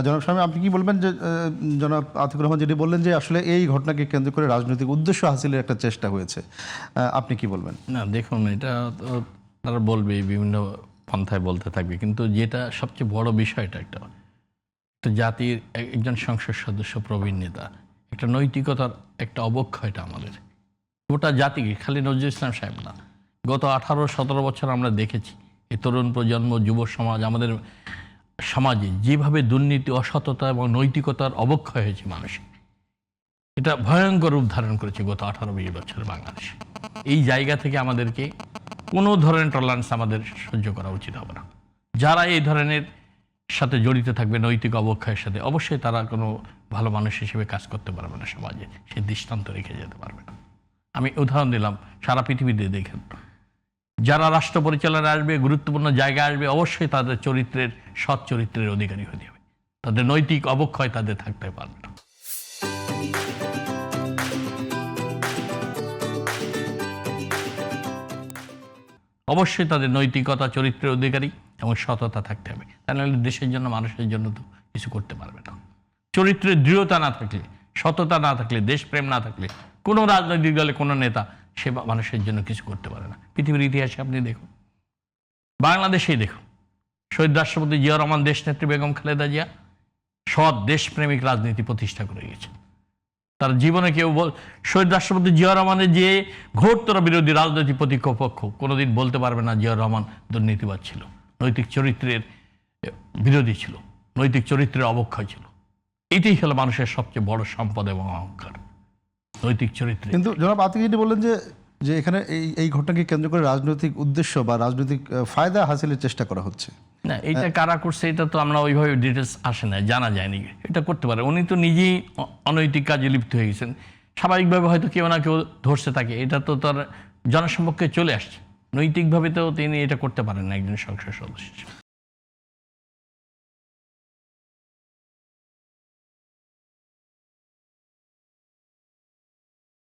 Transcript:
জনাব শামীম, আপনি কি বলবেন যে জনাব আতিকুর রহমান যেটি বললেন যে আসলে এই ঘটনাকে কেন্দ্র করে রাজনৈতিক উদ্দেশ্য হাসিলের একটা চেষ্টা হয়েছে, আপনি কি বলবেন? না দেখুন, এটা তো তারা বলবে, বিভিন্ন পন্থায় বলতে থাকবে, কিন্তু যেটা সবচেয়ে বড় বিষয়টা একটা জাতির একজন সংসদ সদস্য, প্রবীণ নেতা, একটা নৈতিকতার একটা অবক্ষয়টা আমাদের গোটা জাতিকে, খালি নজরুল ইসলাম সাহেব না, গত 18-17 বছর আমরা দেখেছি এই তরুণ প্রজন্ম, যুব সমাজ, আমাদের সমাজে যেভাবে দুর্নীতি, অসততা এবং নৈতিকতার অবক্ষয় হয়েছে মানুষের, এটা ভয়ঙ্কর রূপ ধারণ করেছে গত 18-20 বছর বাংলাদেশে। এই জায়গা থেকে আমাদেরকে কোনো ধরনের টলারেন্স আমাদের সহ্য করা উচিত হবে না। যারা এই ধরনের সাথে জড়িত থাকবে, নৈতিক অবক্ষয়ের সাথে, অবশ্যই তারা কোনো ভালো মানুষ হিসেবে কাজ করতে পারবে না, সমাজে সে দৃষ্টান্ত রেখে যেতে পারবে না। আমি উদাহরণ দিলাম, সারা পৃথিবীতে দেখেন, যারা রাষ্ট্র পরিচালনায় আসবে, গুরুত্বপূর্ণ জায়গায় আসবে, অবশ্যই তাদের চরিত্রের, সৎ চরিত্রের অধিকারী হতে হবে। তাদের নৈতিক অবক্ষয় তাদের থাকতে পারবে না। অবশ্যই তাদের নৈতিকতা, চরিত্রের অধিকারী এবং সততা থাকতে হবে, তা নাহলে দেশের জন্য, মানুষের জন্য তো কিছু করতে পারবে না। চরিত্রের দৃঢ়তা না থাকলে, সততা না থাকলে, দেশপ্রেম না থাকলে, কোনো রাজনৈতিক দলে কোনো নেতা সে মানুষের জন্য কিছু করতে পারে না। পৃথিবীর ইতিহাসে আপনি দেখুন, বাংলাদেশেই দেখুন, শহীদ রাষ্ট্রপতি জিয়া রহমান, দেশনেত্রী বেগম খালেদা জিয়া সৎ দেশপ্রেমিক রাজনীতি প্রতিষ্ঠা করে গেছে। তার জীবনে কেউ শহীদ রাষ্ট্রপতি জিয়া রহমানের যে ঘোরতর বিরোধী রাজনৈতিক প্রতিপক্ষ কোনোদিন বলতে পারবে না জিয়া রহমান দুর্নীতিবাদ ছিল, নৈতিক চরিত্রের বিরোধী ছিল, নৈতিক চরিত্রের অবক্ষয় ছিল। এটাই হলো মানুষের সবচেয়ে বড় সম্পদ এবং অহংকার, নৈতিক চরিত্র। কিন্তু জনাব আতিক যেটি বললেন যে যে এখানে এই ঘটনাকে কেন্দ্র করে রাজনৈতিক উদ্দেশ্য বা রাজনৈতিক ফায়দা হাসিলের চেষ্টা করা হচ্ছে। না, এটা কারা করছে এটা তো আমরা ওইভাবে ডিটেলস আসে না, জানা যায়নি। এটা করতে পারে, উনি তো নিজেই অনৈতিক কাজে লিপ্ত হয়ে গেছেন, স্বাভাবিকভাবে হয়তো কেউ না কেউ ধরছে তাকে, এটা তো তার জনসম্মুখে চলে আসছে। নৈতিকভাবে তো তিনি এটা করতে পারেন না একজন সংসদ সদস্য।